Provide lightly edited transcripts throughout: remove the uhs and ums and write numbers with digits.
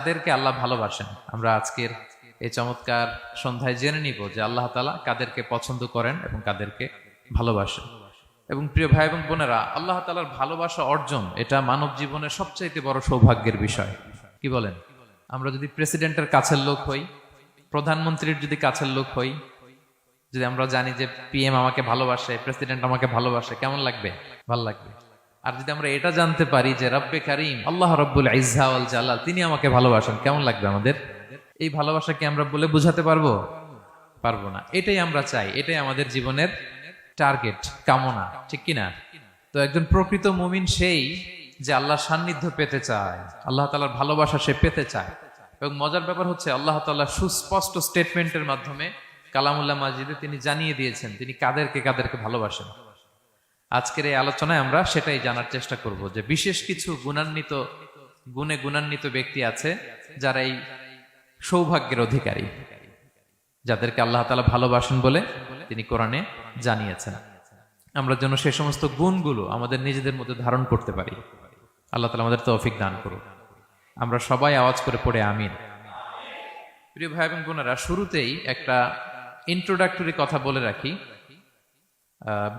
কাদেরকে আল্লাহ ভালোবাসেন। আমরা আজকের এই চমৎকার সন্ধ্যায় জেনে নিব যে আল্লাহ তাআলা কাদেরকে পছন্দ করেন এবং কাদেরকে ভালোবাসেন। এবং প্রিয় ভাই এবং বোনেরা, আল্লাহ তাআলার ভালোবাসা অর্জন এটা মানব জীবনের সবচাইতে বড় সৌভাগ্যের বিষয়। কি বলেন? আমরা যদি প্রেসিডেন্টের কাছের লোক হই, প্রধানমন্ত্রীর যদি কাছের লোক হই, যদি আমরা জানি যে পিএম আমাকে ভালোবাসে, প্রেসিডেন্ট আমাকে ভালোবাসে, কেমন লাগবে? ভালো লাগবে। আর যদি আমরা এটা জানতে পারি যে রব্বে কারিম আল্লাহ রব্বুল ইজ্জা ওয়াল জালাল তিনি আমাকে ভালোবাসেন, কেমন লাগবে আমাদের? এই ভালোবাসাকে আমরা বলে বোঝাতে পারবো? পারবো না। এটাই আমরা চাই, এটাই আমাদের জীবনের টার্গেট, কামনা, ঠিক কিনা? তো একজন প্রকৃত মুমিন সেই যে আল্লাহর সান্নিধ্য পেতে চায়, আল্লাহ তাআলার ভালোবাসা সে পেতে চায়। এবং মজার ব্যাপার হচ্ছে আল্লাহ তাআলা সুস্পষ্ট স্টেটমেন্টের মাধ্যমে কালামুল্লাহ মাজিদে তিনি জানিয়ে দিয়েছেন তিনি কাদেরকে কাদেরকে ভালোবাসেন। আজকের এই আলোচনায় আমরা সেটাই জানার চেষ্টা করব যে বিশেষ কিছু গুণে গুণান্বিত ব্যক্তি আছে যারা এই সৌভাগ্যের অধিকারী, যাদেরকে আল্লাহ তাআলা ভালোবাসেন বলে তিনি কোরআনে জানিয়েছেন। আমরা যেন সে সমস্ত গুণগুলো আমাদের নিজেদের মধ্যে ধারণ করতে পারি। আল্লাহ তাআলা আমাদের তৌফিক দান করুন। আমরা সবাই আওয়াজ করে পড়ে আমিন। প্রিয় ভাই এবং বোনেরা, শুরুতেই একটা ইন্ট্রোডাক্টরি কথা বলে রাখি,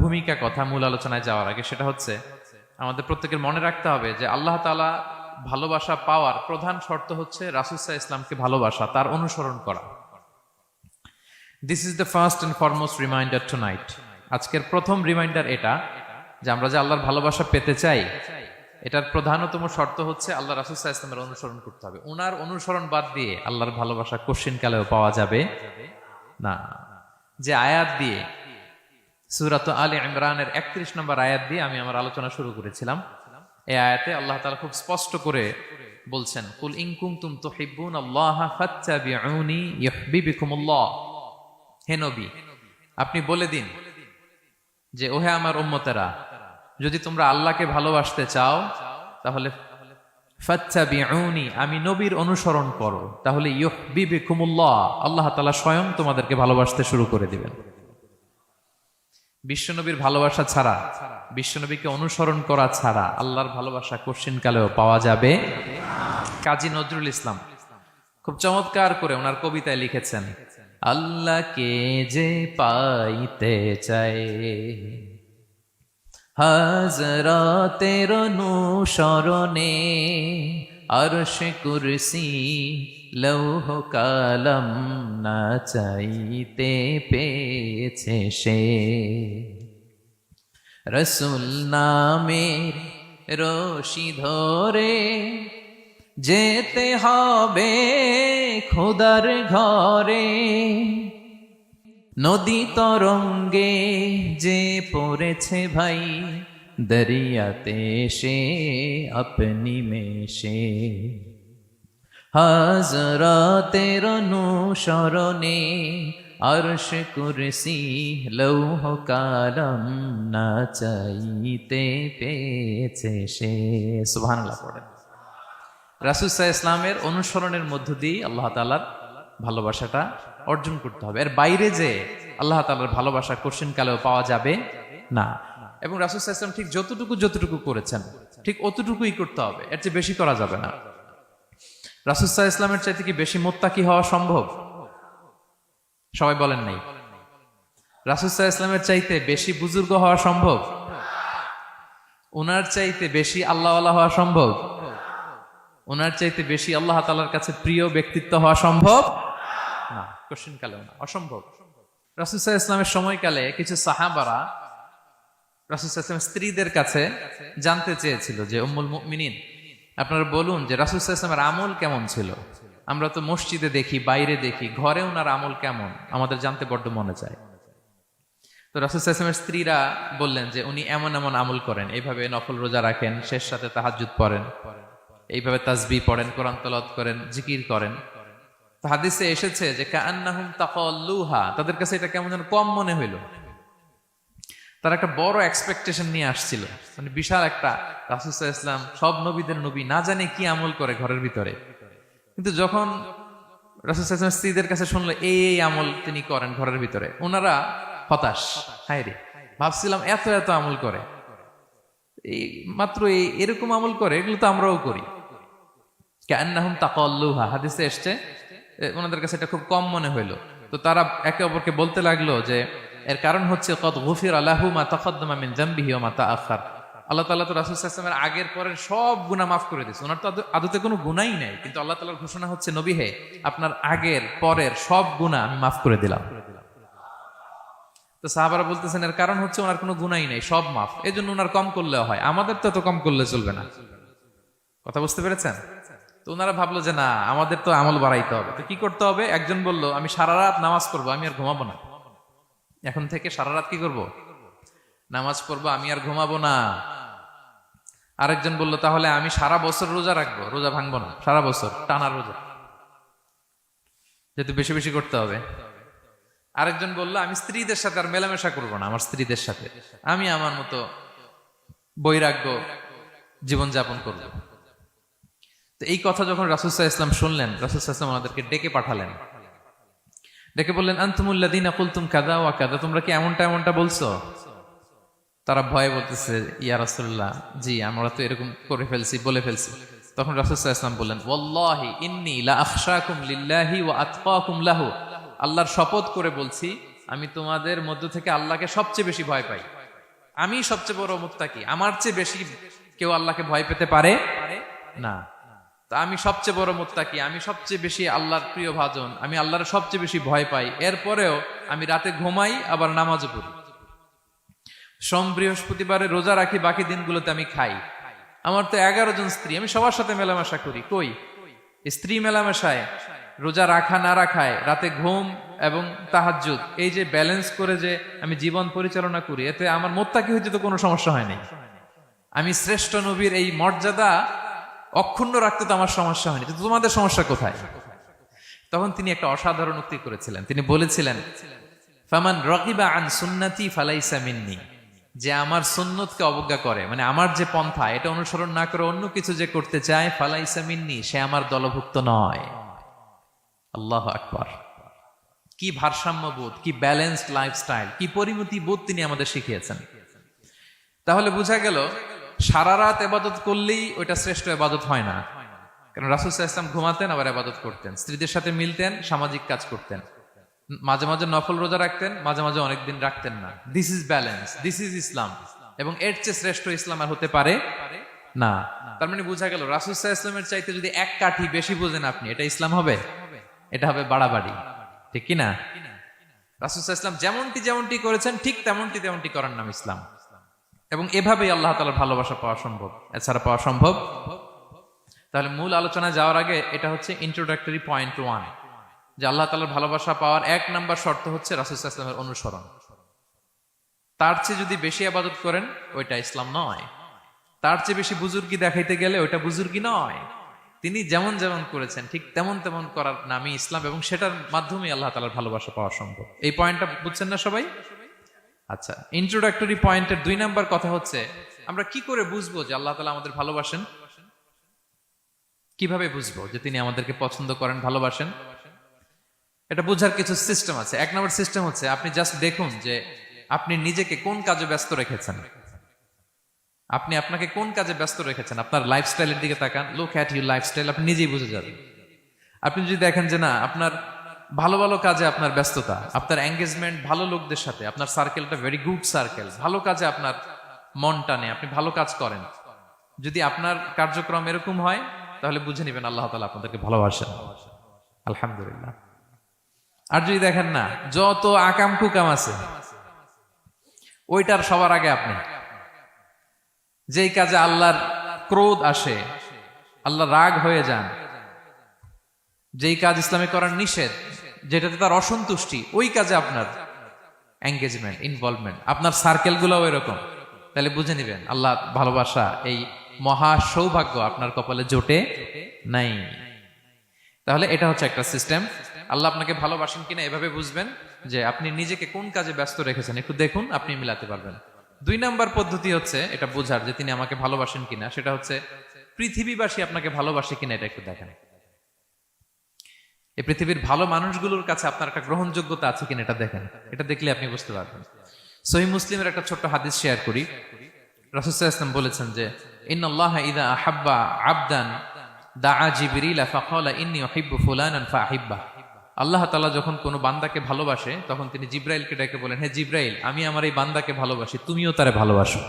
ভূমিকা কথা মূল আলোচনায় যাওয়ার আগে। সেটা হচ্ছে আমাদের প্রত্যেকের মনে রাখতে হবে যে আল্লাহ তাআলা ভালোবাসা পাওয়ার প্রধান শর্ত হচ্ছে রাসূল সাল্লাল্লাহু আলাইহি ওয়াসাল্লামকে ভালোবাসা, তার অনুসরণ করা। This is the first and foremost reminder tonight. আজকের প্রথম রিমাইন্ডার এটা যে আমরা যে আল্লাহর ভালোবাসা পেতে চাই, এটার প্রধানতম শর্ত হচ্ছে আল্লাহ রাসূল সাল্লাল্লাহু আলাইহি ওয়াসাল্লামের অনুসরণ করতে হবে। ওনার অনুসরণ বাদ দিয়ে আল্লাহর ভালোবাসা কোশ্চিনকালেও পাওয়া যাবে না। যে আয়াত দিয়ে, সূরাত আলে ইমরানের ৩১ নম্বর আয়াত দিয়ে আমি আমার আলোচনা শুরু করেছিলাম, এই আয়াতে আল্লাহ তাআলা খুব স্পষ্ট করে বলছেন, কুল ইন কুনতুম তুহিব্বুনাল্লাহা ফাত্তাবিউনি ইউহিব্বুকুমুল্লাহ। হে নবী, আপনি বলে দিন যে ওহে আমার উম্মতেরা, যদি তোমরা আল্লাহকে ভালোবাসতে চাও তাহলে ফাত্তাবিউনি, আমি নবীর অনুসরণ করো, তাহলে ইউহিব্বুকুমুল্লাহ, আল্লাহ তাআলা স্বয়ং তোমাদেরকে ভালোবাসতে শুরু করে দিবেন। বিশ্বনবীর ভালোবাসা ছাড়া, বিশ্বনবীকে অনুসরণ করা ছাড়া আল্লাহর ভালোবাসা কোশ্চিনকালেও পাওয়া যাবে। কাজী নজরুল ইসলাম খুব চমৎকার করে ওনার কবিতায় লিখেছেন, আল্লাহকে যে পাইতে চায় হাজরাতের অনুসরণে, আরশ কুরসি লৌহ কালাম না চাইতে পেয়েছে সে, রসুল নামের রশি ধরে যেতে হবে খোদার ঘরে, নদী তরঙ্গে যে পড়েছে ভাই দরিয়াতে সে আপনি মেশে, হাজরাতের অনুসরণে আরশ কুরসি লৌহ কালাম না চাইতে পেয়েছে সে। সুবহানাল্লাহ পড়েন। রাসূল সাল্লাল্লাহু আলাইহি ওয়াসাল্লামের অনুসরণের মধ্য দিয়ে আল্লাহ তাআলার ভালোবাসাটা অর্জন করতে হবে। এর বাইরে যে আল্লাহ তাআলার ভালোবাসা কোশ্চিনকালেও পাওয়া যাবে না। এবং রাসূল সাল্লাল্লাহু আলাইহি ওয়াসাল্লাম ঠিক যতটুকু করেছেন ঠিক অতটুকুই করতে হবে, এর চেয়ে বেশি করা যাবে না। রাসূল সাল্লাল্লাহু আলাইহি ওয়াসাল্লামের চাইতে কি বেশি মুত্তাকি হওয়া সম্ভব? সবাই বলেন নাই। রাসূল সাল্লাল্লাহু আলাইহি ওয়াসাল্লামের চাইতে বেশি বুজুর্গ হওয়া সম্ভব? ওনার চাইতে বেশি আল্লাহওয়ালা হওয়া সম্ভব? ওনার চাইতে বেশি আল্লাহ তাআলার কাছে প্রিয় ব্যক্তিত্ব হওয়া সম্ভব না, কোশ্চিনকালেও না, অসম্ভব। রাসূল সাল্লাল্লাহু আলাইহি ওয়াসাল্লামের সময়কালে কিছু সাহাবারা রাসূল সাল্লাল্লাহু আলাইহি ওয়াসাল্লামের স্ত্রীদের কাছে জানতে চেয়েছিল যে উম্মুল মুমিনিন, আপনারা বলুন যে রাসূল সাল্লাল্লাহু আলাইহি ওয়াসাল্লামের আমল কেমন ছিল? আমরা তো মসজিদে দেখি, বাইরে দেখি, ঘরে ওনার আমল কেমন, আমাদের জানতে বড্ড মনে চায়। তো রাসূল সাল্লাল্লাহু আলাইহি ওয়াসাল্লামের স্ত্রীরা বললেন যে উনি এমন এমন আমল করেন, এইভাবে নফল রোজা রাখেন, শেষ রাতে তাহাজ্জুদ পড়েন, এইভাবে তাসবিহ পড়েন, কোরআন তেলাওয়াত করেন, জিকির করেন। তো হাদিসে এসেছে যে কাআন্নাহুম তাকাল্লুহা, তাদের কাছে এটা কেমন যেন কম মনে হইল। তারা একটা বড় এক্সপেকটেশন নিয়ে আসছিল, মানে বিশাল একটা, রাসূল সাল্লাল্লাহু আলাইহি ওয়াসাল্লাম সব নবীদের নবী, না জানে কি আমল করে ঘরের ভিতরে। কিন্তু যখন রাসূল সাল্লাল্লাহু আলাইহি ওয়াসাল্লাম স্ত্রীদের কাছে শুনলো এই আমল তিনি করেন ঘরের ভিতরে, ওনারা হতাশ। হায়রে, ভাবছিলাম এত এত আমল করে, এই মাত্র এরকম আমল করে, এগুলো তো আমরাও করি। কান্নাহুম তাকাল্লুহা, হাদিসে এসছে ওনাদের কাছে এটা খুব কম মনে হইলো। তো তারা একে অপরকে বলতে লাগলো যে এর কারণ হচ্ছে কদ গুফিরা লাহু মা তাকাদ্দামা মিন যামবিহি ওয়া মা তাআখার। আল্লাহ তাআলা তো রাসূল সাল্লাল্লাহু আলাইহি ওয়াসাল্লামের আগের পরের সব গুনাহ মাফ করে দিয়েছে। ওনার তো আদতে কোনো গুনাহই নাই, কিন্তু আল্লাহ তাআলার ঘোষণা হচ্ছে নবী হে, আপনার আগের পরের সব গুনাহ আমি মাফ করে দিলাম। তো সাহাবারা বলতেছেন এর কারণ হচ্ছে ওনার কোনো গুনাহই নাই, সব মাফ, এজন্য ওনার কম করলে হয়, আমাদের তো এত কম করলে চলবে না। কথা বুঝতে পেরেছেন? তো ওনারা ভাবলো যে না, আমাদের তো আমল বাড়াইতে হবে। তো কি করতে হবে? একজন বলল আমি সারা রাত নামাজ পড়বো, আমি আর ঘুমাবো না। এখন থেকে সারা রাত কি করব? নামাজ পড়বো, আমি আর ঘুমাবো না। আরেকজন বলল তাহলে আমি সারা বছর রোজা রাখবো, রোজা ভাঙবো না, সারা বছর টানা রোজা, যেহেতু বেশি বেশি করতে হবে। আরেকজন বলল আমি স্ত্রীদের সাথে আর মেলামেশা করবো না, আমার স্ত্রীদের সাথে আমি আমার মতো বৈরাগ্য জীবনযাপন করবো। তো এই কথা যখন রাসূল সাল্লাল্লাহু আলাইহি ওয়াসাল্লাম শুনলেন, রাসূল সাল্লাল্লাহু আলাইহি ওয়াসাল্লাম ওনাদেরকে ডেকে পাঠালেন, ডেকে বললেন আনতুমুল্লাযীনা কুলতুম কাযা ওয়া কাযা, তোমরা কি এমনটা এমনটা বলছো? তারা ভয়ে বলতেছে ইয়া রাসূলুল্লাহ, জি আমরা তো এরকম করে ফেলছি, বলে ফেলছি। তখন রাসূল সাল্লাল্লাহু আলাইহি ওয়াসাল্লাম বললেন ওয়াল্লাহি ইন্নী লা আখশাকুম লিল্লাহি ওয়া আতকাকুম লাহু, আল্লাহর শপথ করে বলছি আমি তোমাদের মধ্য থেকে আল্লাহকে সবচেয়ে বেশি ভয় পাই। আমি সবচেয়ে বড় মুত্তাকি, আমার চেয়ে বেশি কেউ আল্লাহকে ভয় পেতে পারে না। তা আমি সবচেয়ে বড় মুত্তাকি, আমি সবচেয়ে বেশি আল্লাহর প্রিয় ভাজন, আমি আল্লাহর সবচেয়ে বেশি ভয় পাই। এরপরেও আমি রাতে ঘুমাই, আবার নামাজও পড়ি। সোম বৃহস্পতিবারে রোজা রাখি, বাকি দিনগুলোতে আমি খাই। আমার তো 11 জন স্ত্রী, আমি সবার সাথে মেলামেশা করি। কই স্ত্রী মেলামেশায়, রোজা রাখা না রাখায়, রাতে ঘুম এবং তাহাজ্জুদ, এই যে ব্যালেন্স করে যে আমি জীবন পরিচালনা করি, এতে আমার মুত্তাকি হইতে তো কোনো সমস্যা হয়নি। আমি শ্রেষ্ঠ নবীর এই মর্যাদা অক্ষুণ্ণ রাখতে তো আমার সমস্যা হয়নি, তো তোমাদের সমস্যা কোথায়? তখন তিনি একটা অসাধারণ উক্তি করেছিলেন। তিনি বলেছিলেন ফামান রাগিবা আন সুন্নতি ফালাইসা মিন্নি, যে আমার সুন্নতকে অবজ্ঞা করে, মানে আমার যে পন্থা এটা অনুসরণ না করে অন্য কিছু যে করতে চায়, ফালাইসা মিন্নি, সে আমার দলভুক্ত নয়। আল্লাহু আকবার! কি ভারসাম্যবোধ, কি ব্যালেন্সড লাইফস্টাইল, কি পরিমতি বোধ তিনি আমাদের শিখিয়েছেন। তাহলে বোঝা গেল সারা রাত ইবাদত করলেই ওইটা শ্রেষ্ঠ ইবাদত হয় না। কারণ রাসূল সাল্লাল্লাহু আলাইহি ওয়াসাল্লাম ঘুমাতেন, আবার ইবাদত করতেন, স্ত্রীদের সাথে মিলতেন, সামাজিক কাজ করতেন, মাঝে মাঝে নফল রোজা রাখতেন, মাঝে মাঝে অনেকদিন রাখতেন না। This is balance, this is Islam. এবং এর চেয়ে শ্রেষ্ঠ ইসলাম আর হতে পারে না। তার মানে বোঝা গেল রাসূল সাল্লাল্লাহু আলাইহি ওয়াসাল্লামের চাইতে যদি এক কাঠি বেশি বোঝেন আপনি, এটা ইসলাম হবে? এটা হবে বাড়াবাড়ি, ঠিক কি না? রাসূল সাল্লাল্লাহু আলাইহি ওয়াসাল্লাম যেমনটি যেমনটি করেছেন ঠিক তেমনটি তেমনটি করার নাম ইসলাম। এবং এভাবেই আল্লাহ তাআলার ভালোবাসা পাওয়া সম্ভব, এছাড়া পাওয়া সম্ভব। তাহলে মূল আলোচনায় যাওয়ার আগে এটা হচ্ছে ইন্ট্রোডাক্টরি পয়েন্ট 1, যে আল্লাহ তাআলার ভালোবাসা পাওয়ার 1 নাম্বার শর্ত হচ্ছে রাসূল সাল্লাল্লাহু আলাইহি ওয়াসাল্লামের অনুসরণ। তার চেয়ে যদি বেশি ইবাদত করেন ওইটা ইসলাম নয়। তার চেয়ে বেশি বুজুর্গি দেখাইতে গেলে ওইটা বুজুর্গি নয়। তিনি যেমন যেমন করেছেন ঠিক তেমন তেমন করার নামই ইসলাম, এবং সেটার মাধ্যমে আল্লাহ তাআলার ভালোবাসা পাওয়া সম্ভব। এই পয়েন্টটা বুঝছেন না সবাই? আচ্ছা, ইন্ট্রোডাক্টরি পয়েন্টের 2 নাম্বার কথা হচ্ছে আমরা কি করে বুঝবো যে আল্লাহ তাআলা আমাদের ভালোবাসেন? কিভাবে বুঝবো যে তিনি আমাদেরকে পছন্দ করেন, ভালোবাসেন? এটা বোঝার কিছু সিস্টেম আছে। 1 নাম্বার সিস্টেম হচ্ছে আপনি জাস্ট দেখুন যে আপনি নিজেকে কোন কাজে ব্যস্ত রেখেছেন। আপনি আপনাকে কোন কাজে ব্যস্ত রেখেছেন, আপনার লাইফস্টাইলের দিকে তাকান, লুক অ্যাট ইউর লাইফস্টাইল, আপনি নিজেই বুঝে যাবেন। আপনি যদি দেখেন যে না, আপনার ভালো ভালো কাজে আপনার ব্যস্ততা, আপনার এঙ্গেজমেন্ট ভালো লোকদের সাথে, আপনার সার্কেলটা ভেরি গুড সার্কেল, ভালো কাজে আপনার মন টানে, আপনি ভালো কাজ করেন, যদি আপনার কার্যক্রম এরকম হয় তাহলে বুঝে নেবেন আল্লাহ তাআলা আপনাদেরকে ভালোবাসেন। আলহামদুলিল্লাহ। আর যদি দেখেন না, যত আকাম কুকাম আছে ওইটার সবার আগে আপনি, যেই কাজে আল্লাহর ক্রোধ আসে, আল্লাহ রাগ হয়ে যান, যেই কাজ ইসলামে করার নিষেধ, যেটাতে তার অসন্তুষ্টি, ওই কাজে আপনার এঙ্গেজমেন্ট, ইনভলভমেন্ট, আপনার সার্কেল গুলাও এরকম, তাহলে বুঝে নিবেন আল্লাহ ভালোবাসা, এই মহা সৌভাগ্য আপনার কপালে জোটে নাই। তাহলে এটা হচ্ছে একটা সিস্টেম। আল্লাহ আপনাকে ভালোবাসেন কিনা এভাবে বুঝবেন যে আপনি নিজেকে কোন কাজে ব্যস্ত রেখেছেন, একটু দেখুন, আপনি মিলাতে পারবেন। 2 নাম্বার পদ্ধতি হচ্ছে এটা বোঝার যে তিনি আমাকে ভালোবাসেন কিনা, সেটা হচ্ছে পৃথিবীবাসী আপনাকে ভালোবাসে কিনা এটা একটু দেখেন। এই পৃথিবীর ভালো মানুষগুলোর কাছে আপনার একটা গ্রহণযোগ্যতা আছে কিনা এটা দেখেন। এটা দেখলে আপনি বুঝতে পারবেন। সহিহ মুসলিমের একটা ছোট্ট হাদিস শেয়ার করি। রাসূল সাল্লাল্লাহু আলাইহি ওয়াসাল্লাম বলেছেন যে ইন্নাল্লাহা ইযা আহাব্বা আবদান দাআ জিবরিল ফাকালা ইন্নী উহিব্বু ফুলানান ফাআহিব্বা। আল্লাহ তাআলা যখন কোনো বান্দাকে ভালোবাসে তখন তিনি জিব্রাইলকে ডেকে বলেন, হে জিব্রাইল, আমি আমার এই বান্দাকে ভালোবাসি, তুমিও তারে ভালোবাসো।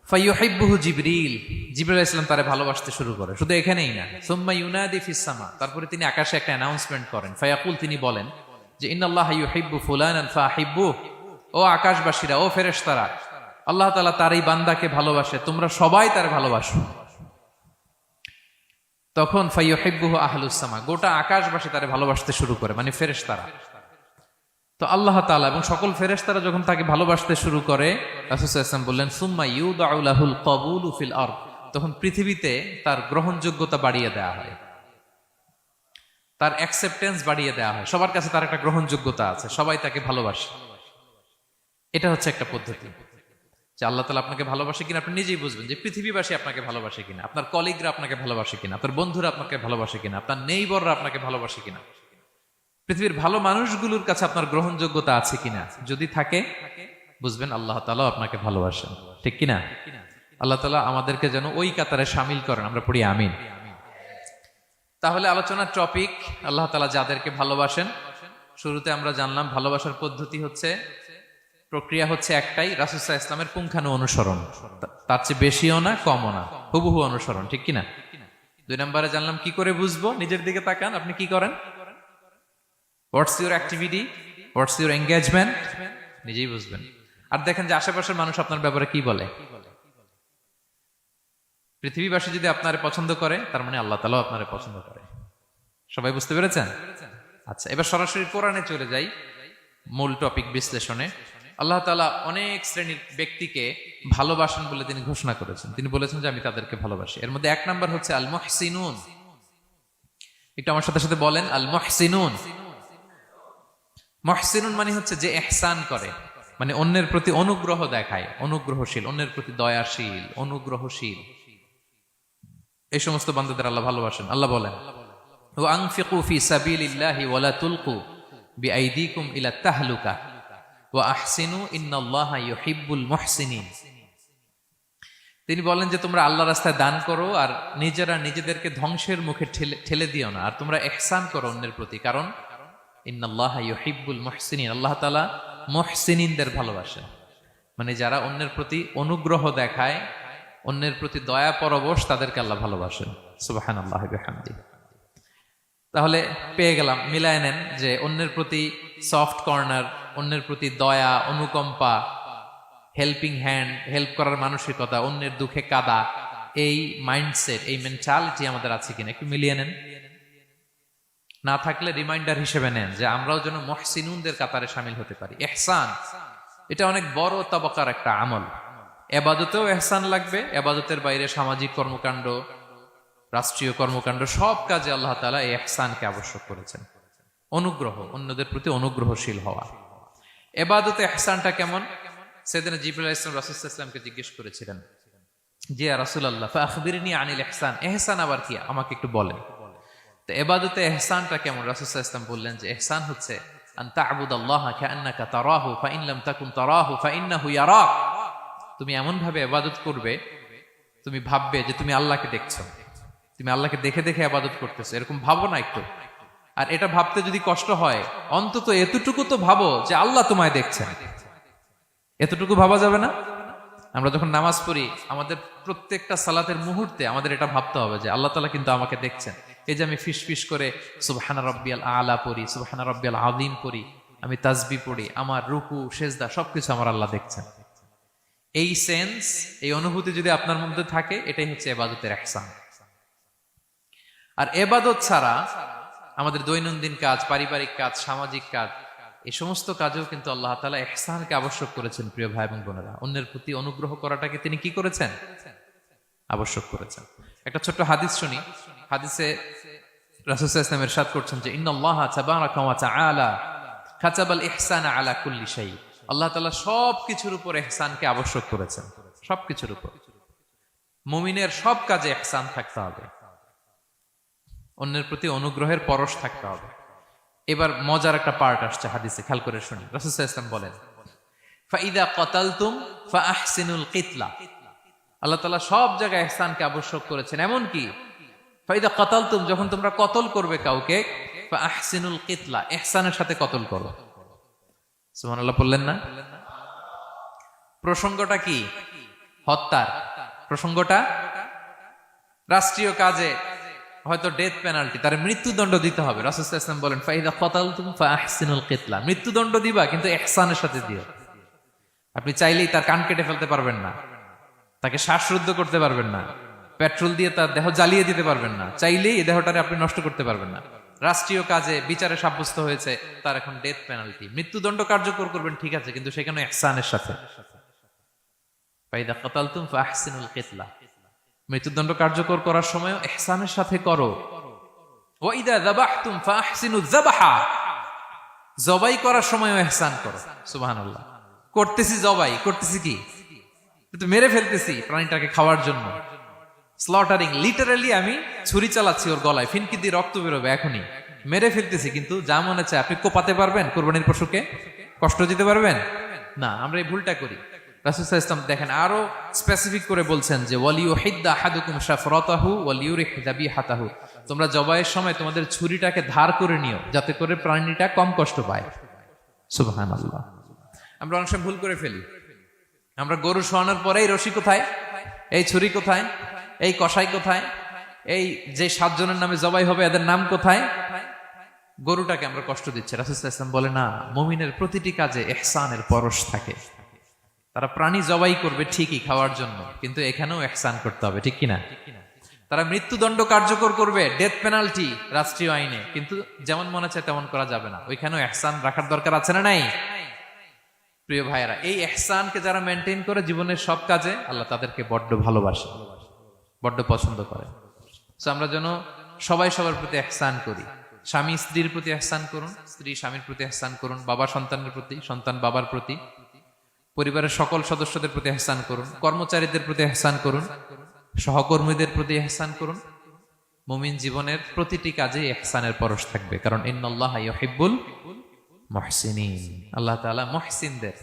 ফায়ুহিব্বুহু জিবরিল, জিবরাইল আলাইহিস সালাম তারে ভালোবাসতে শুরু করে। শুধু এখানেই না, সুম্মা ইউনাদি ফিস সামা, তারপরে তিনি আকাশে একটা অ্যানাউন্সমেন্ট করেন। ফায়াকুল, তিনি বলেন যে ইন্নাল্লাহা ইউহিব্বু ফুলানান ফাআহিব্বু, ও আকাশবাসীরা, ও ফেরেশতারা, আল্লাহ তাআলা তার এই বান্দাকে ভালোবাসে, তোমরা সবাই তার ভালোবাসো। তখন ফায়ুহিব্বুহু আহলুস সামা, গোটা আকাশবাসী তারে ভালোবাসতে শুরু করে, মানে ফেরেশতারা। তো আল্লাহ তাআলা এবং সকল ফেরেশতারা যখন তাকে ভালোবাসতে শুরু করে, রাসূল সাল্লাল্লাহু আলাইহি ওয়াসাল্লাম বললেন সুম্মা ইউদাউ লাহুল কবুলু ফিল আরদ, তখন পৃথিবীতে তার গ্রহণযোগ্যতা বাড়িয়ে দেওয়া হয়, তার অ্যাকসেপ্টেন্স বাড়িয়ে দেওয়া হয়, সবার কাছে তার একটা গ্রহণযোগ্যতা আছে, সবাই তাকে ভালোবাসে। এটা হচ্ছে একটা পদ্ধতি যে আল্লাহ তাআলা আপনাকে ভালোবাসে কিনা আপনি নিজেই বুঝবেন, যে পৃথিবীবাসী আপনাকে ভালোবাসে কিনা, আপনার কলিগরা আপনাকে ভালোবাসে কিনা, আপনার বন্ধুরা আপনাকে ভালোবাসে কিনা, আপনার নেইবররা আপনাকে ভালোবাসে কিনা, পৃথিবীর ভালো মানুষগুলোর কাছে আপনার গ্রহণযোগ্যতা আছে কিনা। যদি থাকে বুঝবেন আল্লাহ তাআলা আপনাকে ভালোবাসেন, ঠিক কিনা? আল্লাহ তাআলা আমাদেরকে যেন ওই কাতারে শামিল করেন, আমরা পড়ি আমিন। তাহলে আলোচনার টপিক, আল্লাহ তাআলা যাদেরকে ভালোবাসেন। শুরুতে আমরা জানলাম ভালোবাসার পদ্ধতি হচ্ছে, প্রক্রিয়া হচ্ছে একটাই, রাসূল সাল্লাল্লাহু আলাইহি ওয়াসাল্লামের পুঙ্খানু অনুসরণ, তার চেয়ে বেশিও না কমও না, হুবহু অনুসরণ, ঠিক কিনা? 2 নম্বরে জানলাম কি করে বুঝবো, নিজের দিকে তাকান, আপনি কি করেন, what's your activity, what's your engagement, নিজেই বুঝবেন। আর দেখেন যে আশেপাশের মানুষ আপনার ব্যাপারে কি বলে। পৃথিবীবাসী যদি আপনারে পছন্দ করে, তার মানে আল্লাহ তাআলাও আপনারে পছন্দ করে। সবাই বুঝতে পেরেছেন? আচ্ছা, এবার সরাসরি কোরআনে চলে যাই, মূল টপিক বিশ্লেষণে। আল্লাহ তাআলা অনেক শ্রেণীর ব্যক্তিকে ভালোবাসেন বলে তিনি ঘোষণা করেছেন। তিনি বলেছেন যে আমি তাদেরকে ভালোবাসি। এর মধ্যে 1 নাম্বার হচ্ছে আল মুহসিনুন। একটু আমার সাথে সাথে বলেন, আল মুহসিনুন। মুহসিনুন মানে হচ্ছে যে ইহসান করে, মানে অন্যের প্রতি অনুগ্রহ দেখায়, অনুগ্রহশীল, অন্যের প্রতি দয়াশীল, অনুগ্রহশীল, এই সমস্ত বান্দাদের আল্লাহ ভালোবাসেন। আল্লাহ বলেন, ওয়া আনফিকু ফি সাবিলিল্লাহি ওয়া লা তুলকু বিআইদিকুম ইলা তাহলুকা ওয়া আহসিনু ইন্নাল্লাহা ইউহিব্বুল মুহসিনিন। তিনি বলেন যে তোমরা আল্লাহর রাস্তায় দান করো আর নিজেরা নিজেদেরকে ধ্বংসের মুখে ঠেলে দিও না, আর তোমরা ইহসান করো অন্যের প্রতি, কারণ ইন্নাল্লাহা ইউহিব্বুল মুহসিনিন, আল্লাহ তাআলা মুহসিনিনদের ভালোবাসেন, মানে যারা অন্যের প্রতি অনুগ্রহ দেখায়, অন্যের প্রতি দয়া পরবশ, তাদেরকে আল্লাহ ভালোবাসেন। সুবহানাল্লাহি ওয়া বিহামদিহি। তাহলে পেয়ে গেলাম, মিলায় নেন যে অন্যের প্রতি সফট কর্নার, অন্যের প্রতি দয়া, অনুকম্পা, হেল্পিং হ্যান্ড, হেল্প করার মানসিকতা, অন্যের দুঃখে কাদা, এই মাইন্ডসেট, এই মেন্টালিটি আমাদের আছে কিনা একটু মিলিয়ে নেন। না থাকলে রিমাইন্ডার হিসেবে নেন যে আমরাও যেন মুহসিনুনদের কাতারে শামিল হতে পারি। ইহসান এটা অনেক বড় তবকার একটা আমল। ইবাদতেও ইহসান লাগবে, ইবাদতের বাইরে সামাজিক কর্মকাণ্ড, রাষ্ট্রীয় কর্মকাণ্ড, সব কাজে আল্লাহ তাআলা এই ইহসানকে আবশ্যক করেছেন। অনুগ্রহ, অন্যদের প্রতি অনুগ্রহশীল হওয়া। ইবাদতে ইহসানটা কেমন? সাইয়েদনা জিবরাইল আলাইহিস সালাম রাসূল সাল্লাল্লাহু আলাইহি ওয়াসাল্লামকে জিজ্ঞেস করেছিলেন যে ইয়া রাসূলুল্লাহ ফাআখবিরনি আনিল ইহসান, ইহসান আবার কি, আমাকে একটু বলেন। তো ইবাদতে ইহসানটা কেমন? রাসূল সাল্লাল্লাহু আলাইহি ওয়াসাল্লাম বললেন যে ইহসান হচ্ছে আন তা'বুদাল্লাহা কাআন্নাকা তারাহু ফাইন লাম তাকুন তারাহু ফাইন্নাহু ইয়ারাক। তুমি এমন ভাবে ইবাদত করবে, তুমি ভাববে যে তুমি আল্লাহকে দেখছো, তুমি আল্লাহকে দেখে দেখে ইবাদত করতেছো, এরকম ভাবো না একটু। আর এটা ভাবতে যদি কষ্ট হয়, অন্তত এতটুকু তো ভাবো যে আল্লাহ তোমায় দেখছেন। এতটুকু ভাবা যাবে না? আমরা যখন নামাজ পড়ি, আমাদের প্রত্যেকটা সালাতের মুহূর্তে আমাদের এটা ভাবতে হবে যে আল্লাহ তাআলা কিন্তু আমাকে দেখছেন। এই যে আমি ফিস ফিস করে সুবহানা রাব্বিয়াল আলা পড়ি, সুবহানা রাব্বিয়াল আযীম পড়ি, আমি তাসবিহ পড়ি, আমার রুকু সেজদা সবকিছু আমার আল্লাহ দেখছেন। এই সেন্স, এই অনুভূতি যদি আপনার মধ্যে থাকে, এটাই হচ্ছে ইবাদতের ইহসান। আর ইবাদত ছাড়া আমাদের দৈনন্দিন কাজ, পারিবারিক কাজ, সামাজিক কাজ, এই সমস্ত কাজেও কিন্তু আল্লাহ তাআলা ইহসানকে আবশ্যক করেছেন। প্রিয় ভাই এবং বোনেরা, অন্যের প্রতি অনুগ্রহ করাটাকে তিনি কি করেছেন? আবশ্যক করেছেন। একটা ছোট্ট হাদিস শুনি। হাদিসে রাসূল সাল্লাল্লাহু আলাইহি ওয়াসাল্লাম ইরশাদ করছেন যে ইন্নাল্লাহা তাবারাকা ওয়া তাআলা কাতাবাল ইহসানা আলা কুল্লি শাই। আল্লাহ তাআলা সবকিছুর উপর ইহসানকে আবশ্যক করেছেন, সবকিছুর উপর। মুমিনের সব কাজে ইহসান থাকতে হবে, অন্যের প্রতি অনুগ্রহের পরশ থাকতে হবে। এবার মজার একটা পার্ট আসছে হাদিসে, খেয়াল করে শুনি। রাসূল সাল্লাল্লাহু আলাইহি ওয়াসাল্লাম বলেন, ফাইদা ক্বাতালতুম ফাআহসিনুল কিতলা। আল্লাহ তাআলা সব জায়গায় ইহসানকে আবশ্যক করেছেন। এমনকি ফাইদা কাতালতুম, যখন তোমরা কতল করবে কাউকে, ফাআহসিনুল কিতলা, ইহসানের সাথে কতল করো। সুবহানাল্লাহ বললেন না? প্রসঙ্গটা কি? হত্যার প্রসঙ্গটা রাষ্ট্রীয় কাজে হয়তো ডেথ পেনাল্টি, তার মৃত্যুদণ্ড দিতে হবে। রাসূল সাল্লাল্লাহু আলাইহি ওয়াসাল্লাম বলেন ফাইদা কাতালতুম ফাআহসিনুল কিতলা, মৃত্যুদণ্ড দিবা কিন্তু ইহসানের সাথে দিও। আপনি চাইলেই তার কান কেটে ফেলতে পারবেন না, তাকে শ্বাসরুদ্ধ করতে পারবেন না, পেট্রোল দিয়ে তার দেহ জ্বালিয়ে দিতে পারবেন না, চাইলেই এই দেহটারে আপনি নষ্ট করতে পারবেন না। রাষ্ট্রীয় কাজে বিচারে সাব্যস্ত হয়েছে তার এখন ডেথ পেনাল্টি, মৃত্যুদণ্ড কার্যকর করবেন, ঠিক আছে, কিন্তু সেখানে ইহসানের সাথে। ফাইদা কাতালতুম ফাআহসিনুল কিতলা, মৃত্যুদণ্ড কার্যকর করার সময় ইহসানের সাথে করো। ওয়া ইদা যাবাহতুম ফাআহসিনুয যাবাহা, জবাই করার সময় ইহসান করো। সুবহানাল্লাহ। করতেছি জবাই, করতেছি কি? কিন্তু মেরে ফেলতেছি প্রাণীটাকে খাওয়ার জন্য। স্লটারিং, লিটারালি আমি ছুরি চালাচ্ছি ওর গলায়, ফিনকি দিয়ে রক্ত বেরোবে এখনই, মেরে ফেলতেছি। কিন্তু যা মনে চায় আপনি কোপাতে পারবেন কোরবানির পশুকে? কষ্ট দিতে পারবেন না। আমরা এই ভুলটা করি। রাসূল সাল্লাল্লাহু আলাইহি ওয়াসাল্লাম দেখেন আরো স্পেসিফিক করে বলছেন যে ওয়ালিয়ুহিদ্দা আহাদুকুম শাফরাতাহু ওয়ালিয়ুরিহ যাবিহাতাহু, তোমরা জবাইয়ের সময় তোমাদের ছুরিটাকে ধার করে নিও যাতে করে প্রাণীটা কম কষ্ট পায়। সুবহানাল্লাহ। আমরা অনেক সময় ভুল করে ফেলি। আমরা গরু শোয়ানোর পরে এই রশি কোথায়, এই ছুরি কোথায়, এই কষাই কোথায়, এই যে 7 জনের নামে জবাই হবে এদের নাম কোথায়? গরুটাকে আমরা কষ্ট দিচ্ছি। রাসূল সাল্লাল্লাহু আলাইহি ওয়াসাল্লাম বলে না, মুমিনের প্রতিটি কাজে ইহসানের পরশ থাকে। তারা প্রাণী জবাই করবে ঠিকই খাওয়ার জন্য, কিন্তু এখানেও ইহসান করতে হবে, ঠিক কিনা? তারা মৃত্যুদণ্ড কার্যকর করবে, ডেথ পেনাল্টি রাষ্ট্রীয় আইনে, কিন্তু যেমন মনে চায় তেমন করা যাবে না। ওইখানেও ইহসান রাখার দরকার আছে না নাই? প্রিয় ভাইয়েরা, এই ইহসানকে যারা মেনটেন করে জীবনের সব কাজে, আল্লাহ তাদেরকে বড্ড ভালোবাসে, বড্ড পছন্দ করে। সো আমরা যেন সবাই সবার প্রতি ইহসান করি। স্বামী স্ত্রীর প্রতি ইহসান করুন, স্ত্রী স্বামীর প্রতি ইহসান করুন, বাবা সন্তানের প্রতি, সন্তান বাবার প্রতি, পরিবারের সকল সদস্যদের প্রতি ইহসান করুন, কর্মচারীদের প্রতি ইহসান করুন, সহকর্মীদের প্রতি ইহসান করুন। মুমিন জীবনের প্রতিটি কাজে ইহসানের পরশ থাকবে, কারণ ইন্নাল্লাহা ইউহিব্বুল মুহসিনিন, আল্লাহ তাআলা মুহসিনদের,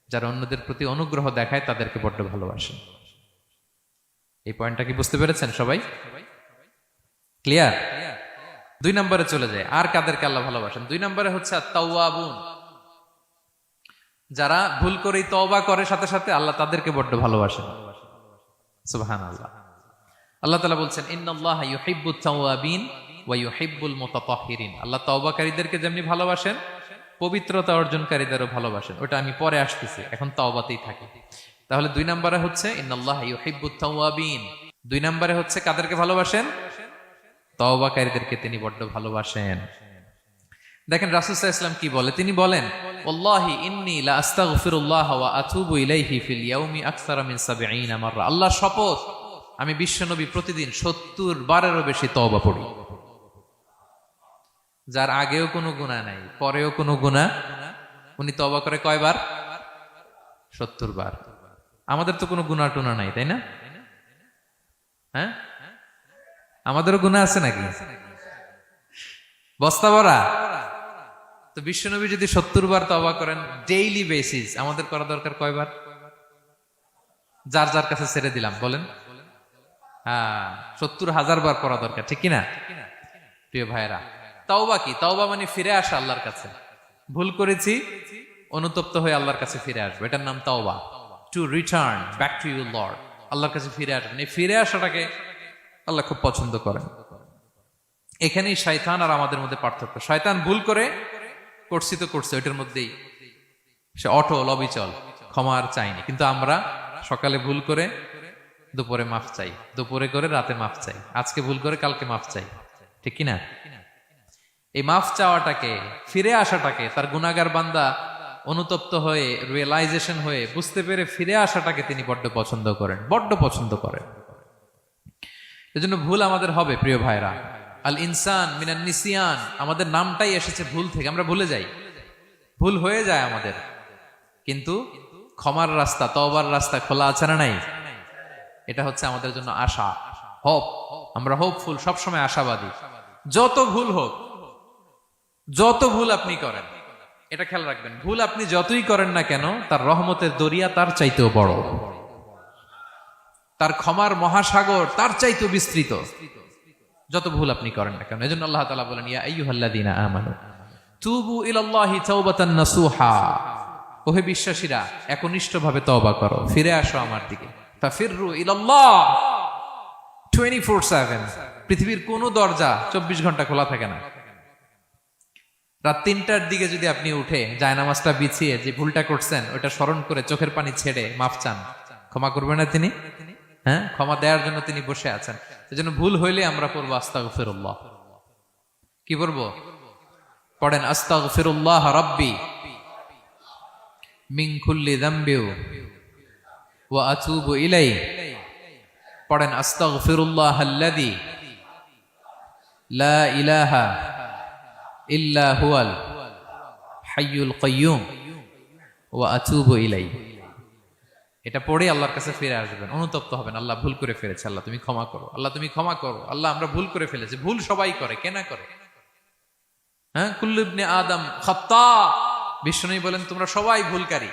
যারা অন্যদের প্রতি অনুগ্রহ দেখায় তাদেরকে বড্ড ভালোবাসেন। এই পয়েন্টটা কি বুঝতে পেরেছেন সবাই? ক্লিয়ার? 2 নম্বরে চলে যায়, আর কাদেরকে আল্লাহ ভালোবাসেন? 2 নম্বরে হচ্ছে আত-তাওয়াবুন, যারা ভুল করেই তওবা করে সাথে সাথে, আল্লাহ তাদেরকে বড্ড ভালোবাসেন। সুবহানাল্লাহ। আল্লাহ তাআলা বলছেন ইন্নাল্লাহা ইউহিব্বুত তাওয়াবিন ওয়া ইউহিব্বুল মুতাতাহহিরিন, আল্লাহ তওবাকারীদেরকে যেমনি ভালোবাসেন, পবিত্রতা অর্জনকারীদেরও ভালোবাসেন। ওটা আমি পরে আসতেছি, এখন তওবাতেই থাকি। তাহলে 2 নম্বরে হচ্ছে ইন্নাল্লাহা ইউহিব্বুত তাওয়াবিন, 2 নম্বরে হচ্ছে কাদেরকে ভালোবাসেন? তওবাকারীদেরকে তিনি বড্ড ভালোবাসেন। দেখেন রাসূল সাল্লাল্লাহু আলাইহি ওয়াসাল্লাম কি বলে, তিনি বলেন ওয়াল্লাহি ইন্নী লা আস্তাগফিরুল্লাহ ওয়া আতুবু ইলাইহি ফিল ইয়াউমি আকসারা মিন 70 মাররা, আল্লাহর শপথ আমি বিশ্বনবী প্রতিদিন 70 বারেরও বেশি তওবা পড়ি। যার আগেও কোনো গুনাহ নাই, পরেও কোনো গুনাহ, উনি তওবা করে কয়বার? 70 বার। আমাদের তো কোনো গুনাহ টুনা নাই, তাই না? হ্যাঁ, আমাদেরও গুনাহ আছে নাকি? বস্তা ভরা। তো বিশ্বনবী যদি 70 বার তওবা করেন ডেইলি বেসিস, আমাদের করা দরকার কয়বার? যার যার কাছে ছেড়ে দিলাম, বলেন। হ্যাঁ, 70,000 বার করা দরকার, ঠিক কিনা? প্রিয় ভাইয়েরা, তাওবা কি? তাওবা মানে ফিরে আসা আল্লাহর কাছে। ভুল করেছি, অনুতপ্ত হয়ে আল্লাহর কাছে ফিরে আসবো, এটার নাম তাওবা। To return back to your Lord, আল্লাহর কাছে ফিরে আসবেন। এই ফিরে আসাটাকে আল্লাহ খুব পছন্দ করেন। এখানেই শয়তান আর আমাদের মধ্যে পার্থক্য। শয়তান ভুল করে করছি তো করছে, ওইটার মধ্যেই সে অটল অবিচল, ক্ষমা আর চাইনি। কিন্তু আমরা সকালে ভুল করে দুপুরে মাফ চাই, দুপুরে করে রাতে মাফ চাই, আজকে ভুল করে কালকে মাফ চাই, ঠিক কিনা? এই মাফ চাওয়াটাকে, ফিরে আসাটাকে, তার গুনাহগার বান্দা অনুতপ্ত হয়ে, রিয়েলাইজেশন হয়ে, বুঝতে পেরে ফিরে আসাটাকে তিনি বড্ড পছন্দ করেন, বড্ড পছন্দ করেন। এজন্য ভুল আমাদের হবে প্রিয় ভাইরা। আল ইনসান মিনান নিসিয়ান, আমাদের নামটাই এসেছে ভুল থেকে, আমরা ভুলে যাই, ভুল হয়ে যায় আমাদের। কিন্তু ক্ষমার রাস্তা, তওবার রাস্তা খোলা আছে না নাই? এটা হচ্ছে আমাদের জন্য আশা, হোপ। আমরা হোপফুল, সবসময় আশাবাদী। যত ভুল হোক, যত ভুল আপনি করেন, এটা খেয়াল রাখবেন, ভুল আপনি যতই করেন না কেন, তার রহমতের দরিয়া তার চাইতেও বড়। তার ক্ষমার মহাসাগর তার চাইতে বিস্তৃত, যত ভুল আপনি করেন না কেন। এজন্য আল্লাহ তাআলা বলেন, ইয়া আইয়ুহাল্লাযীনা আমানু তুবু ইলাল্লাহি তাওবাতান নাসুহা, ওহে বিশ্বাসীরা একনিষ্ঠভাবে তওবা করো, ফিরে আসো আমার দিকে। ফাফিররু ইলাল্লাহ 24/7। পৃথিবীর কোন দরজা 24 ঘন্টা খোলা থাকে না। রাত 3টার দিকে যদি আপনি উঠে জায়নামাজটা বিছিয়ে যে ভুলটা করছেন ওটা স্মরণ করে চোখের পানি ছেড়ে মাফ চান, ক্ষমা করবেন না তিনি? হ্যাঁ, ক্ষমা দেওয়ার জন্য তিনি বসে আছেন। এজন্য ভুল হইলে আমরা পড়বো আস্তাগফিরুল্লাহ। কি পড়বো? পড়েন আস্তাগফিরুল্লাহ রাব্বি মিন কুল্লি যামবি ওয়া আতুবু ইলাইহি। পড়েন আস্তাগফিরুল্লাহাল্লাযী লা ইলাহা ইল্লা হুয়াল হাইয়ুল কাইয়্যুম ওয়া আতুবু ইলাইহি। এটা পড়ে আল্লাহর কাছে ফিরে আসবেন, অনুতপ্ত হবেন, আল্লাহ ভুল করে ফেলেছে, আল্লাহ তুমি ক্ষমা করো, আল্লাহ তুমি ক্ষমা করো, আল্লাহ আমরা ভুল করে ফেলেছি। ভুল সবাই করে, কে না করে? হ্যাঁ, কুল্লু ইবনে আদম খাত্তা। বিষ্ণু বলেন তোমরা সবাই ভুলকারী,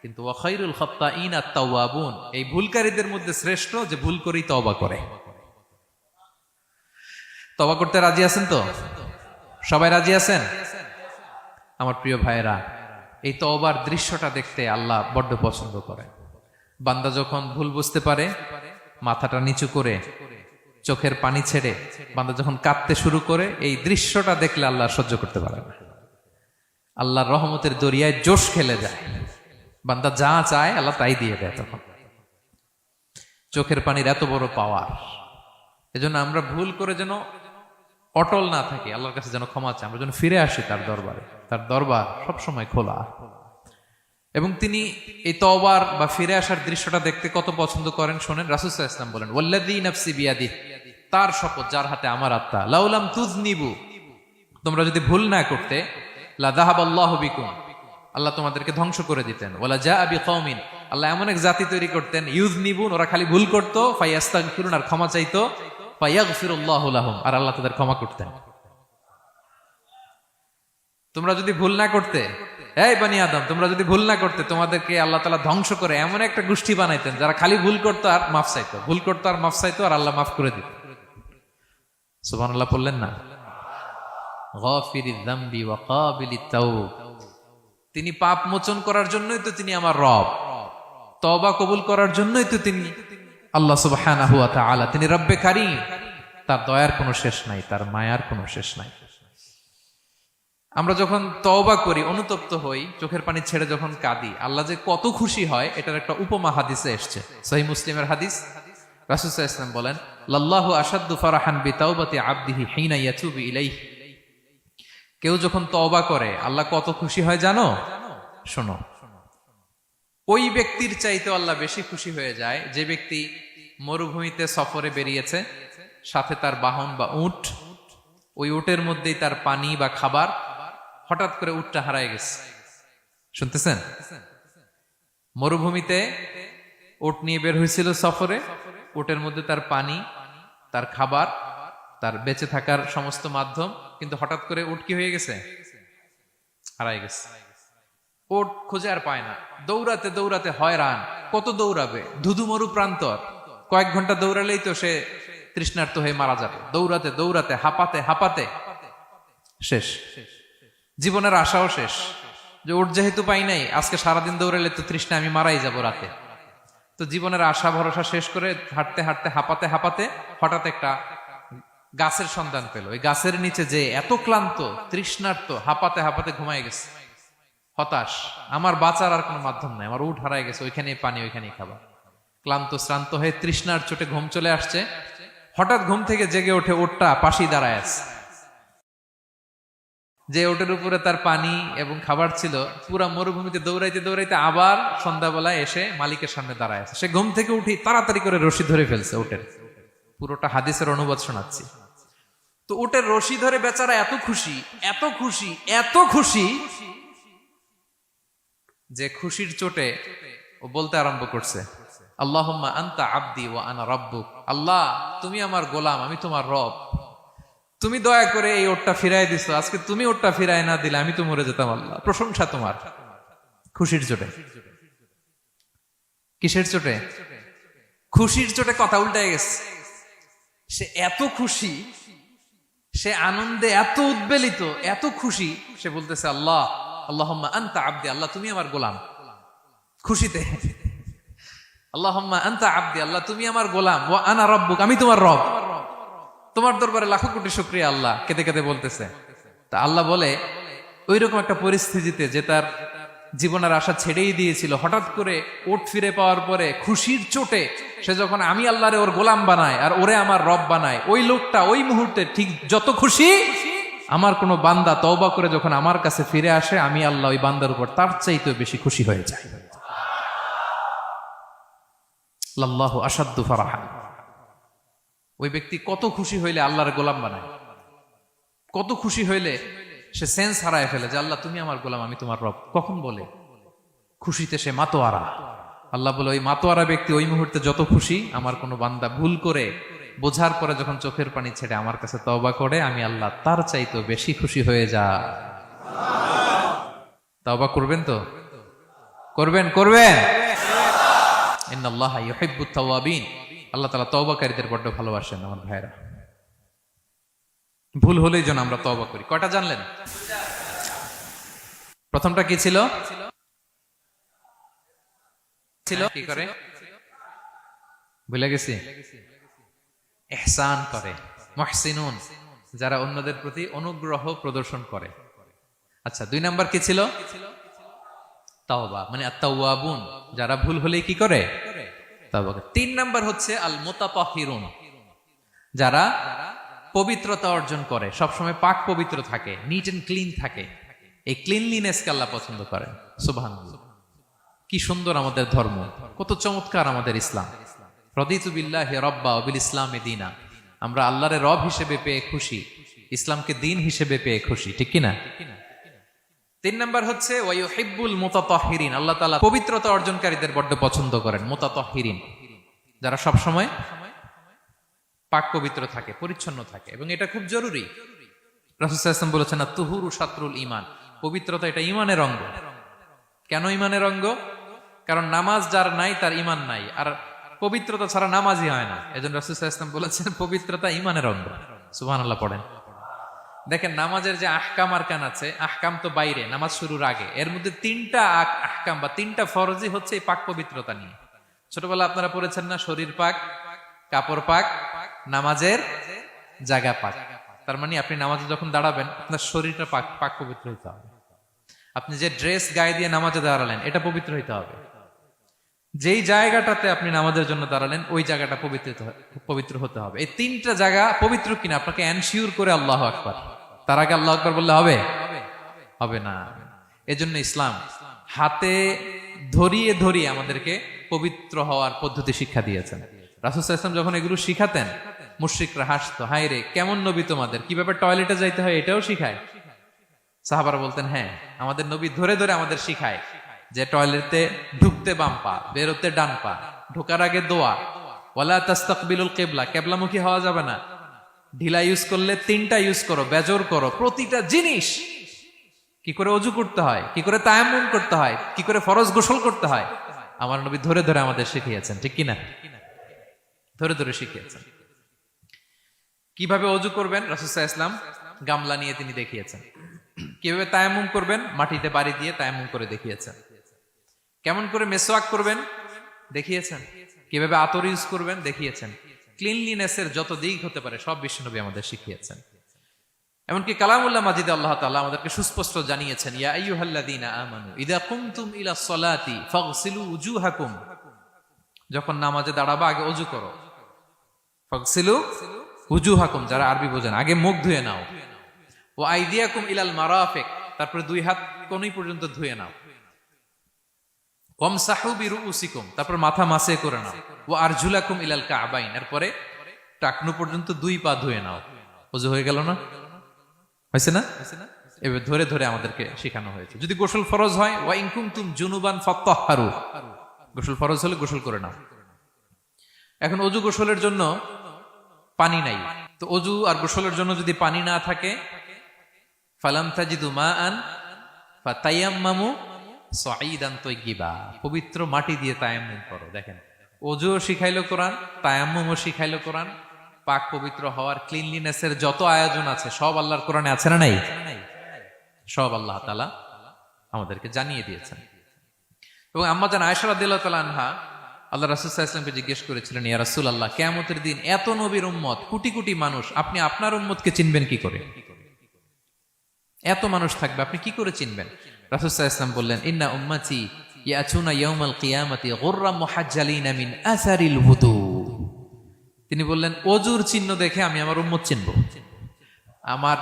কিন্তু ওয়া খায়রুল খাত্তাইনা আত-তাওয়াবুন, এই ভুলকারীদের মধ্যে শ্রেষ্ঠ যে ভুল করেই তওবা করে। তওবা করতে রাজি আছেন তো? সবাই রাজি আছেন? আমার প্রিয় ভাইয়েরা, এই তওবার দৃশ্যটা দেখতে আল্লাহ বড্ড পছন্দ করে। বান্দা যখন ভুল বুঝতে পারে, মাথাটা নিচু করে চোখের পানি ছেড়ে বান্দা যখন কাঁদতে শুরু করে, এই দৃশ্যটা দেখলে আল্লাহ সহ্য করতে পারে না। আল্লাহর রহমতের দরিয়ায় জোশ খেলে যায়, বান্দা যা চায় আল্লাহ তাই দিয়ে দেয়। তখন চোখের পানির এত বড় পাওয়ার। এজন্য আমরা ভুল করে যেন অটল না থাকি, আল্লাহর কাছে যেন ক্ষমা চাই, আমরা যেন ফিরে আসি তার দরবারে। তার দরবার সবসময় খোলা। এবং তিনি এই তওবার বা ফিরে আসার দৃশ্যটা দেখতে কত পছন্দ করেন শোনেন। রাসূল সাল্লাল্লাহু আলাইহি ওয়াসাল্লাম বলেন, ওয়াল্লাযী নাফসি বিয়াদিহি, তার শপথ যার হাতে আমার আত্মা, লাউলাম তুযনিবু, তোমরা যদি ভুল না করতে, লা যাহাবাল্লাহু বিকুম, আল্লাহ তোমাদেরকে ধ্বংস করে দিতেন। ওয়ালা জাআ বিকওমিন, আল্লাহ এমন এক জাতি তৈরি করতেন, ইউযনিবুন, ওরা খালি ভুল করত, ফায়াস্তাগফিরুন, আর ক্ষমা চাইতো, ফায়াগফিরুল্লাহু লাহুম, আর আল্লাহ তাদের ক্ষমা করতেন। তোমরা যদি ভুল না করতে, এই বনি আদম, তোমরা যদি ভুল না করতে, তোমাদেরকে আল্লাহ তাআলা ধ্বংস করে এমন একটা গোষ্ঠী বানাইতেন যারা খালি ভুল করতো আর মাফ চাইতো, ভুল করতো আর মাফ চাইতো, আর আল্লাহ মাফ করে দিত। সুবহানাল্লাহ বললেন না? গাফিরিয যামবি ওয়া কাবিলিত তাওব, তিনি পাপ মোচন করার জন্যই তো তিনি আমার রব, তওবা কবুল করার জন্যই তো তিনি আল্লাহ সুবহানাহু ওয়া তাআলা, তিনি রব্বে কারীম। তার দয়ার কোনো শেষ নাই, তার মায়ার কোনো শেষ নাই। আমরা যখন তওবা করি, অনুতপ্ত হই, চোখের পানি ছেড়ে যখন কাঁদি, আল্লাহ যে কত খুশি হয় এটার একটা উপমা হাদিসে এসেছে, সহিহ মুসলিমের হাদিস। রাসূল সাল্লাল্লাহু আলাইহি ওয়াসাল্লাম বলেন, লাল্লাহু আশাদ্দু ফারাহান বিতাওবাতি আবদিহি হিনা ইয়াতুবু ইলাইহি, কেউ যখন তওবা করে আল্লাহ কত খুশি হয় জানো? শোনো, ওই ব্যক্তির চাইতে আল্লাহ বেশি খুশি হয়ে যায় যে ব্যক্তি মরুভূমিতে সফরে বেরিয়েছে, সাথে তার বাহন বা উট, ওই উটের মধ্যেই তার পানি বা খাবার, হঠাৎ করে উটটা হারায় গেছে। শুনতেছেন? মরুভূমিতে উট নিয়ে বের হয়েছিল সফরে, উটের মধ্যে তার পানি, তার খাবার, তার বেঁচে থাকার সমস্ত মাধ্যম, কিন্তু হঠাৎ করে উট কি হয়ে গেছে? হারায় গেছে। উট খুঁজে আর পায় না, দৌড়াতে দৌড়াতে হয়রান। কত দৌড়াবে? ধুধু মরু প্রান্তর, কয়েক ঘন্টা দৌড়ালেই তো সে তৃষ্ণার্ত হয়ে মারা যাবে। দৌড়াতে দৌড়াতে হাঁপাতে হাঁপাতে শেষ, জীবনের আশাও শেষ, যে উট যেহেতু পাই নাই, আজকে সারাদিন দৌড়ালে তো তৃষ্ণা আমি মারাই যাব রাতে। তো জীবনের আশা ভরসা শেষ করে হাঁটতে হাঁটতে হাঁপাতে হাঁপাতে হঠাৎ একটা গাছের সন্ধান পেল। ওই গাছের নিচে যে এত ক্লান্ত, তৃষ্ণার্ত, হাঁপাতে হাঁপাতে ঘুমায় গেছে, হতাশ, আমার বাঁচার আর কোনো মাধ্যম নাই, আমার উট হারায় গেছে, ওইখানেই পানি, ওইখানেই খাবার। ক্লান্ত শ্রান্ত হয়ে তৃষ্ণার চোটে ঘুম চলে আসছে। হঠাৎ ঘুম থেকে জেগে ওঠে, উটটা পাশেই দাঁড়ায় আছে। যে ওটের উপরে তার পানি এবং খাবার ছিল, পুরা মরুভূমিতে দৌড়াইতে দৌড়াইতে আবার সন্ধ্যাবেলায় এসে মালিকের সামনে দাঁড়ায় আছে। সে ঘুম থেকে উঠি তাড়াতাড়ি করে রশি ধরে ফেলছে উটের। পুরোটা হাদিসের অনুবাদ শোনাচ্ছি। তো উটের রশি ধরে বেচারা এত খুশি, এত খুশি, এত খুশি, যে খুশির চোটে ও বলতে আরম্ভ করছে, আল্লাহুম্মা আনতা আবদি ওয়া আনা রাব্বুক, আল্লাহ তুমি আমার গোলাম, আমি তোমার রব, তুমি দয়া করে এই ওটটা ফিরাই দিছো, আজকে তুমি ওটটা ফিরাই না দিলে আমি তো মরে যেতাম। আল্লাহ প্রশংসা তোমার। খুশির চোটে। কিসের চোটে? খুশির চোটে কথা উল্টায় গেছে। সে এত খুশি, সে আনন্দে এত উদ্বেলিত, এত খুশি, সে বলতেছে আল্লাহ আল্লাহুম্মা আনতা আবদি, আল্লাহ তুমি আমার গোলাম। খুশিতে আল্লাহুম্মা আনতা আবদি, আল্লাহ তুমি আমার গোলাম, ওয়া আনা রব্বুক, আমি তোমার রব, তোমার দরবারে লাখো কোটি শুকরিয়া। আল্লাহ কেঁদে কেঁদে বলতেছে। তা আল্লাহ বলে ওইরকম একটা পরিস্থিতিতে যে তার জীবনের আশা ছেড়েই দিয়েছিল, হঠাৎ করে ওট ফিরে পাওয়ার পরে খুশির চোটে সে যখন আমি আল্লাহরে ওর গোলাম বানায় আর ওরে আমার রব বানায়, ওই লোকটা ওই মুহূর্তে ঠিক যত খুশি, আমার কোনো বান্দা তওবা করে যখন আমার কাছে ফিরে আসে, আমি আল্লাহ ওই বান্দার উপর তার চাইতে বেশি খুশি হয়ে যায়। লাল্লাহু আশাদ্দু ফারাহান। ওই ব্যক্তি কত খুশি হইলে আল্লাহর গোলাম বানায়, কত খুশি হইলে সে সেন্স হারায় ফেলে যে আল্লাহ তুমি আমার গোলাম, আমি তোমার রব। কখন বলে? খুশিতে সে মাতোয়ারা। আল্লাহ বলে ওই মাতোয়ারা ব্যক্তি ওই মুহূর্তে যত খুশি, আমার কোনো বান্দা ভুল করে বোঝার পরে যখন চোখের পানি ছেড়ে আমার কাছে তওবা করে, আমি আল্লাহ তার চাইতে বেশি খুশি হয়ে যা। তওবা করবেন তো? করবেন করবেন। ইন্নাল্লাহা ইউহিব্বুত তাওয়াবিন। আল্লাহ তাআলা তওবাকারীদের বড্ড ভালোবাসেন। আমার ভাইরা, ভুল হলেই যেন আমরা তওবা করি। কয়টা জানলেন? প্রথমটা কি ছিল? কি করে? ভুলে গেছি। ইহসান করে, মুহসিনুন, যারা অন্যদের প্রতি অনুগ্রহ প্রদর্শন করে। আচ্ছা, 2 নাম্বার কি ছিল? তাওবা, মানে আত-তাওয়াবুন, যারা ভুল হলেই কি করে? তাওবা করে। 3 নাম্বার হচ্ছে আল মুতাতাহহিরুন, যারা পবিত্রতা অর্জন করে, সবসময় পাক পবিত্র থাকে, নিট এন্ড ক্লিন থাকে। এই ক্লিনলিনেসকে আল্লাহ পছন্দ করেন। সুবহানাল্লাহ। কি সুন্দর আমাদের ধর্ম, কত চমৎকার আমাদের ইসলাম। রাদিতু বিল্লাহি রাব্বা ওয়া বিল ইসলামি দীনা। আমরা আল্লাহরে রব হিসেবে পেয়ে খুশি, ইসলামকে দিন হিসেবে পেয়ে খুশি, ঠিক কি না? 3 নাম্বার হচ্ছে ওয়া ইউহিব্বুল মুতাতাহহিরিন। আল্লাহ তাআলা পবিত্রতা অর্জনকারীদের বড্ড পছন্দ করেন। মুতাতাহহিরিন, যারা সব সময় পাক পবিত্র থাকে, পরিচ্ছন্ন থাকে, এবং এটা খুব জরুরি। রাসূল সাল্লাল্লাহু আলাইহি ওয়াসাল্লাম বলেছেন আত-তুহুরু শাতরুল ঈমান। পবিত্রতা এটা ঈমানের অঙ্গ। কেন ঈমানের অঙ্গ? কারণ নামাজ যার নাই তার ঈমান নাই, আর পবিত্রতা ছাড়া নামাজই হয় না। এজন্য রাসূল সাল্লাল্লাহু আলাইহি ওয়াসাল্লাম বলেছেন পবিত্রতা ঈমানের অঙ্গ। সুবহানাল্লাহ পড়েন। দেখেন নামাজের যে আহকাম আরকান আছে, আহকাম তো বাইরে, নামাজ শুরুর আগে। এর মধ্যে 3টা আহকাম বা 3টা ফরজই হচ্ছে এই পাক পবিত্রতা নিয়ে। ছোটবেলা আপনারা পড়েছেন না, শরীর পাক, কাপড় পাক, নামাজের জায়গা পাক। তার মানে আপনি নামাজে যখন দাঁড়াবেন, আপনার শরীরটা পাক পাক পবিত্র হইতে হবে। আপনি যে ড্রেস গায়ে দিয়ে নামাজে দাঁড়ালেন, এটা পবিত্র হইতে হবে। যেই জায়গাটাতে আপনি নামাজের জন্য দাঁড়ালেন, ওই জায়গাটা পবিত্র হতে হবে। এই 3টা জায়গা পবিত্র কিনা আপনাকে এনশিওর করে আল্লাহু আকবার, তার আগে আল্লাহু আকবার বললে হবে? হবে না। এজন্য ইসলাম হাতে ধরিয়ে ধরিয়ে আমাদেরকে পবিত্র হওয়ার পদ্ধতি শিক্ষা দিয়েছেন। রাসূল সাল্লাল্লাহু আলাইহি ওয়াসাল্লাম যখন এগুলো শিখাতেন, মুশরিকরা হাসতো, হায় রে কেমন নবী তোমাদের, কিভাবে টয়লেটে যাইতে হয় এটাও শিখায়। সাহাবারা বলতেন হ্যাঁ, আমাদের নবী ধরে ধরে আমাদের শিখায় যে টয়লেটে ঢুকতে বাম পা, বেরোতে ডান পা, ঢোকার আগে দোয়া, ওয়ালা তাস্তাকবিলুল কিবলা, কিবলামুখী হওয়া যাবে না, ঢিলা ইউজ করলে 3টা ইউজ করো, বেজর করো, প্রতিটা জিনিস, কি করে ওযু করতে হয়, কি করে তায়াম্মুম করতে হয়, কি করে ফরজ গোসল করতে হয়, আমার নবী ধরে ধরে আমাদের শিখিয়েছেন, ঠিক কি না? ধরে ধরে শিখিয়েছেন। কিভাবে ওযু করবেন, রাসূল সাল্লাল্লাহু আলাইহি ওয়াসাল্লাম গামলা নিয়ে তিনি দেখিয়েছেন। কিভাবে তায়াম্মুম করবেন, মাটিতে বাড়ি দিয়ে তায়াম্মুম করে দেখিয়েছেন। কেমন করে মেসওয়াক করবেন দেখিয়েছেন। কিভাবে আতর ইউজ করবেন দেখিয়েছেন। ক্লিনলিনেসের যত দিক হতে পারে সব বিশ্বনবী আমাদের শিখিয়েছেন। এমনকি কালামুল্লাহ মাজিদে আল্লাহ তাআলা আমাদেরকে সুস্পষ্ট জানিয়েছেন, ইয়া আইয়ুহাল্লাযীনা আমানু ইযা কুমতুম ইলা সলাতি ফাগসিলু উজুহাকুম। যখন নামাজে দাঁড়াবা আগে ওযু করো। ফাগসিলু উজুহাকুম, যারা আরবি বোঝেন, আগে মুখ ধুয়ে নাও। ওয়া আইদিয়াকুম ইলাল মারাফিক, তারপরে 2 হাত কোণই পর্যন্ত ধুয়ে নাও। ওয়ামসাহু বিরুউসিকুম, তারপর মাথা মাসে করে নাও। ওয়া আরজুলাকুম ইলাল কাবাইন, এরপরে টাকনু পর্যন্ত 2 পা ধুয়ে নাও। ওযু হয়ে গেল না? হয়েছে না? এভাবে ধরে ধরে আমাদেরকে শেখানো হয়েছে। যদি গোসল ফরজ হয়, ওয়া ইন কুনতুম জুনুবান ফাত্তাহহারু, গোসল ফরজ হলে গোসল করে নাও। এখন ওযু গোসলের জন্য পানি নাই, তো ওযু আর গোসলের জন্য যদি পানি না থাকে, ফালাম তাজিদু মাআন ফাতায়াম্মামু সাঈদান তাইয়্যিবা, পবিত্র মাটি দিয়ে তায়াম্মুম করো। দেখেন অজুও শিখাইলো কোরআন, তায়াম্মুমও শিখাইলো কোরআন, পাক পবিত্র হওয়ার ক্লিনলিনেসের যত আয়োজন আছে সব আল্লাহর কোরআনে আছে না নাই? সব আল্লাহ তাআলা আমাদেরকে জানিয়ে দিয়েছেন। এবং আম্মা জান আয়েশা রাদিয়াল্লাহু তাআলা আনহা আল্লাহ রাসূল সাল্লাল্লাহু আলাইহি ওয়াসাল্লামকে জিজ্ঞেস করেছিলেন, ইয়া রাসূলুল্লাহ, কিয়ামতের দিন এত নবীর উম্মত, কোটি কোটি মানুষ, আপনি আপনার উম্মতকে চিনবেন কি করে? এত মানুষ থাকবে, আপনি কি করে চিনবেন? রাসূল সাল্লাল্লাহু আলাইহি ওয়াসাল্লাম বললেন, ইন্না উম্মতি ইয়াতুনা ইয়াউমাল কিয়ামাতি গুররাম মুহাজ্জালিনা মিন আসারিল wudu। তিনি বললেন, অজুর চিহ্ন দেখে আমি আমার উম্মত চিনব। আমার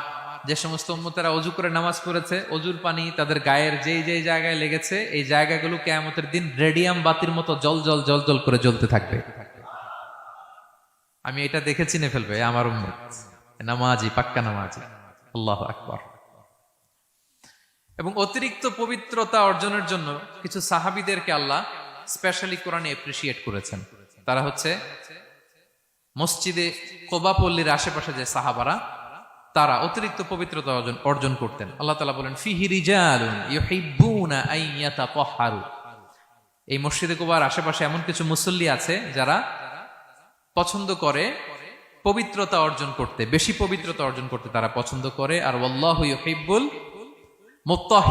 যে সমস্ত উম্মতেরা অজু করে নামাজ পড়েছে, অজুর পানি তাদের গায়ের যেই যেই জায়গায় লেগেছে, এই জায়গাগুলো কিয়ামতের দিন রেডিয়াম বাতির মতো জল জল জল জল করে জ্বলতে থাকবে। আমি এটা দেখে চিনে ফেলবে আমার উম্মত, নামাজি, পাক্কা নামাজি। আল্লাহু আকবার। এবং অতিরিক্ত পবিত্রতা অর্জনের জন্য কিছু সাহাবীদেরকে আল্লাহ স্পেশালি কোরআনে অ্যাপ্রিশিয়েট করেছেন। তারা হচ্ছে মসজিদে কোবা পল্লীর আশেপাশে যে সাহাবারা, তারা অতিরিক্ত পবিত্রতা অর্জন করতেন। আল্লাহ তাআলা বলেন, ফিহি রিজালুন ইউহিব্বুনা আন ইয়াতাতাহহারু। এই মসজিদে কোবার আশেপাশে এমন কিছু মুসল্লি আছে যারা পছন্দ করে পবিত্রতা অর্জন করতে, বেশি পবিত্রতা অর্জন করতে তারা পছন্দ করে। আর ওয়াল্লাহু ইউহিব্বুল মুত্তাহহিরিন।